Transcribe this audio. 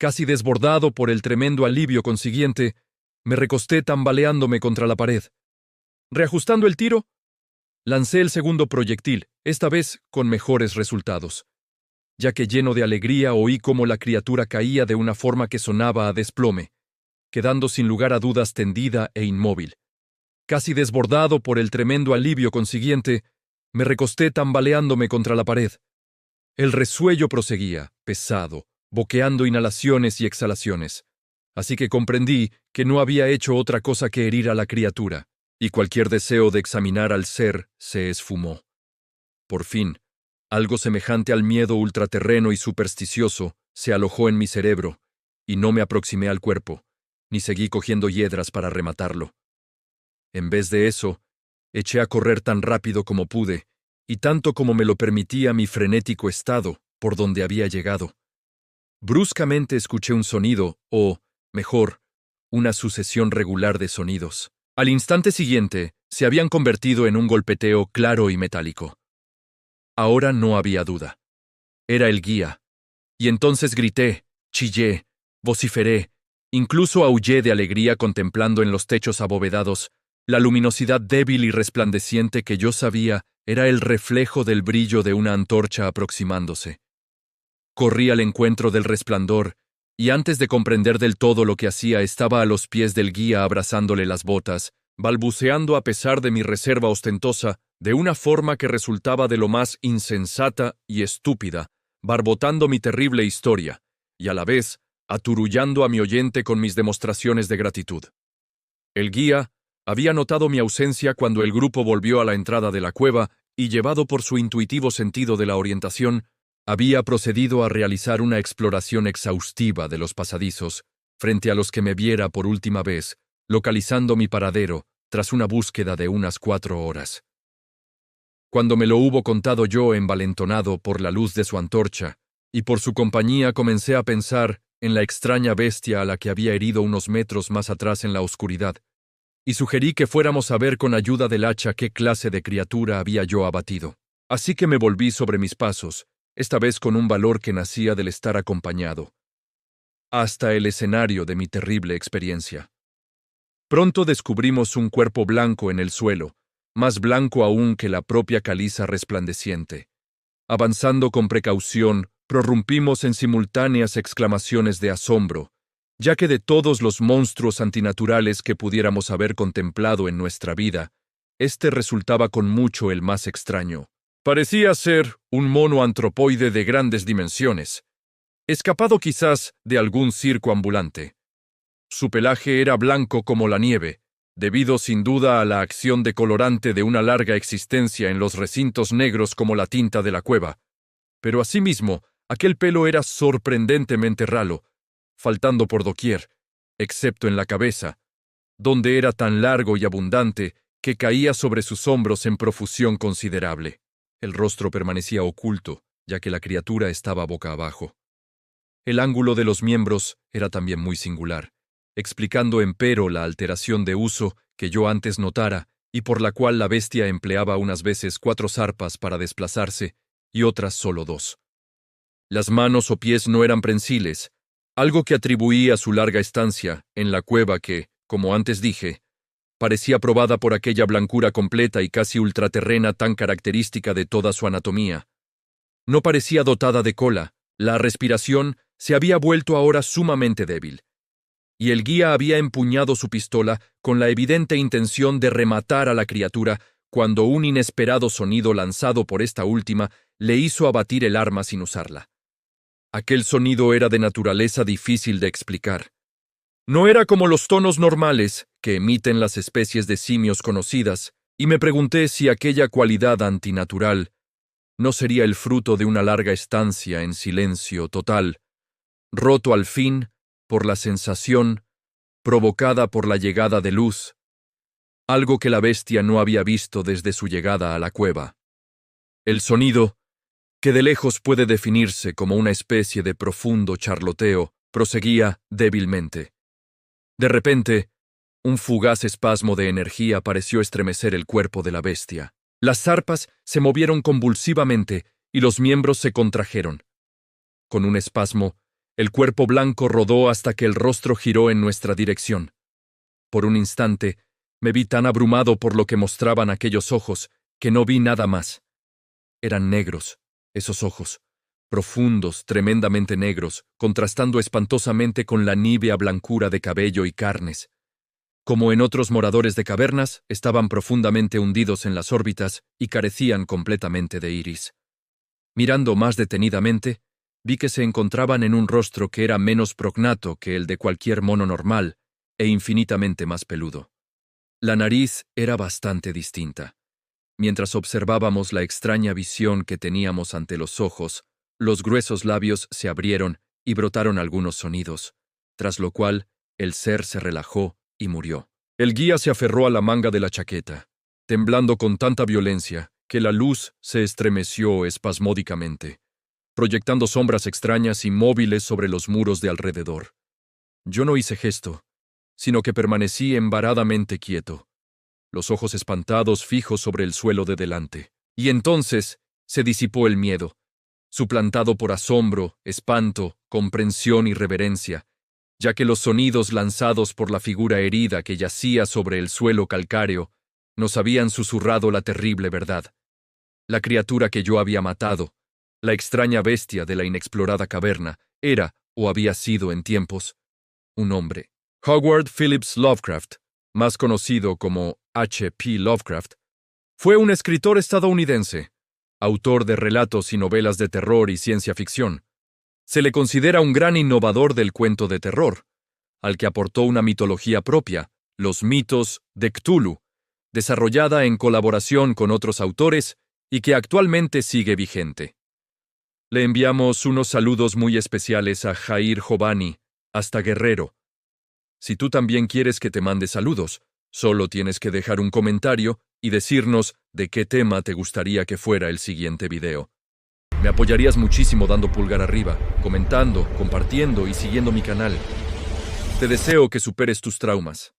Casi desbordado por el tremendo alivio consiguiente, me recosté tambaleándome contra la pared. Reajustando el tiro, lancé el segundo proyectil, esta vez con mejores resultados, ya que lleno de alegría oí cómo la criatura caía de una forma que sonaba a desplome, quedando sin lugar a dudas tendida e inmóvil. Casi desbordado por el tremendo alivio consiguiente, me recosté tambaleándome contra la pared. El resuello proseguía, pesado, boqueando inhalaciones y exhalaciones, así que comprendí que no había hecho otra cosa que herir a la criatura, y cualquier deseo de examinar al ser se esfumó. Por fin, algo semejante al miedo ultraterreno y supersticioso se alojó en mi cerebro, y no me aproximé al cuerpo, ni seguí cogiendo hiedras para rematarlo. En vez de eso, eché a correr tan rápido como pude, y tanto como me lo permitía mi frenético estado, por donde había llegado. Bruscamente escuché un sonido, o, mejor, una sucesión regular de sonidos. Al instante siguiente, se habían convertido en un golpeteo claro y metálico. Ahora no había duda. Era el guía. Y entonces grité, chillé, vociferé, incluso aullé de alegría contemplando en los techos abovedados la luminosidad débil y resplandeciente que yo sabía era el reflejo del brillo de una antorcha aproximándose. Corrí al encuentro del resplandor, y antes de comprender del todo lo que hacía estaba a los pies del guía abrazándole las botas, balbuceando a pesar de mi reserva ostentosa, de una forma que resultaba de lo más insensata y estúpida, barbotando mi terrible historia, y a la vez aturullando a mi oyente con mis demostraciones de gratitud. El guía había notado mi ausencia cuando el grupo volvió a la entrada de la cueva y, llevado por su intuitivo sentido de la orientación, había procedido a realizar una exploración exhaustiva de los pasadizos, frente a los que me viera por última vez, localizando mi paradero tras una búsqueda de unas 4 horas. Cuando me lo hubo contado yo, envalentonado por la luz de su antorcha, y por su compañía, comencé a pensar en la extraña bestia a la que había herido unos metros más atrás en la oscuridad, y sugerí que fuéramos a ver con ayuda del hacha qué clase de criatura había yo abatido. Así que me volví sobre mis pasos, esta vez con un valor que nacía del estar acompañado, hasta el escenario de mi terrible experiencia. Pronto descubrimos un cuerpo blanco en el suelo, más blanco aún que la propia caliza resplandeciente. Avanzando con precaución, prorrumpimos en simultáneas exclamaciones de asombro, ya que de todos los monstruos antinaturales que pudiéramos haber contemplado en nuestra vida, este resultaba con mucho el más extraño. Parecía ser un mono antropoide de grandes dimensiones, escapado quizás de algún circo ambulante. Su pelaje era blanco como la nieve, debido sin duda a la acción decolorante de una larga existencia en los recintos negros como la tinta de la cueva, pero asimismo, aquel pelo era sorprendentemente ralo, faltando por doquier, excepto en la cabeza, donde era tan largo y abundante que caía sobre sus hombros en profusión considerable. El rostro permanecía oculto, ya que la criatura estaba boca abajo. El ángulo de los miembros era también muy singular, explicando empero la alteración de uso que yo antes notara y por la cual la bestia empleaba unas veces 4 zarpas para desplazarse y otras solo 2. Las manos o pies no eran prensiles, algo que atribuí a su larga estancia en la cueva que, como antes dije, parecía probada por aquella blancura completa y casi ultraterrena tan característica de toda su anatomía. No parecía dotada de cola, la respiración se había vuelto ahora sumamente débil, y el guía había empuñado su pistola con la evidente intención de rematar a la criatura cuando un inesperado sonido lanzado por esta última le hizo abatir el arma sin usarla. Aquel sonido era de naturaleza difícil de explicar. No era como los tonos normales que emiten las especies de simios conocidas, y me pregunté si aquella cualidad antinatural no sería el fruto de una larga estancia en silencio total, roto al fin por la sensación provocada por la llegada de luz, algo que la bestia no había visto desde su llegada a la cueva. El sonido, que de lejos puede definirse como una especie de profundo charloteo, proseguía débilmente. De repente, un fugaz espasmo de energía pareció estremecer el cuerpo de la bestia. Las zarpas se movieron convulsivamente y los miembros se contrajeron. Con un espasmo, El cuerpo blanco rodó hasta que el rostro giró en nuestra dirección. Por un instante, me vi tan abrumado por lo que mostraban aquellos ojos, que no vi nada más. Eran negros, esos ojos, profundos, tremendamente negros, contrastando espantosamente con la nívea blancura de cabello y carnes. Como en otros moradores de cavernas, estaban profundamente hundidos en las órbitas y carecían completamente de iris. Mirando más detenidamente, vi que se encontraban en un rostro que era menos prognato que el de cualquier mono normal e infinitamente más peludo. La nariz era bastante distinta. Mientras observábamos la extraña visión que teníamos ante los ojos, los gruesos labios se abrieron y brotaron algunos sonidos, tras lo cual el ser se relajó y murió. El guía se aferró a la manga de la chaqueta, temblando con tanta violencia que la luz se estremeció espasmódicamente, proyectando sombras extrañas y móviles sobre los muros de alrededor. Yo no hice gesto, sino que permanecí embaradamente quieto, los ojos espantados fijos sobre el suelo de delante. Y entonces se disipó el miedo, suplantado por asombro, espanto, comprensión y reverencia, ya que los sonidos lanzados por la figura herida que yacía sobre el suelo calcáreo nos habían susurrado la terrible verdad. La criatura que yo había matado, la extraña bestia de la inexplorada caverna, era, o había sido en tiempos, un hombre. Howard Phillips Lovecraft, más conocido como H.P. Lovecraft, fue un escritor estadounidense, autor de relatos y novelas de terror y ciencia ficción. Se le considera un gran innovador del cuento de terror, al que aportó una mitología propia, los mitos de Cthulhu, desarrollada en colaboración con otros autores y que actualmente sigue vigente. Le enviamos unos saludos muy especiales a Jair Jovani, hasta Guerrero. Si tú también quieres que te mande saludos, solo tienes que dejar un comentario y decirnos de qué tema te gustaría que fuera el siguiente video. Me apoyarías muchísimo dando pulgar arriba, comentando, compartiendo y siguiendo mi canal. Te deseo que superes tus traumas.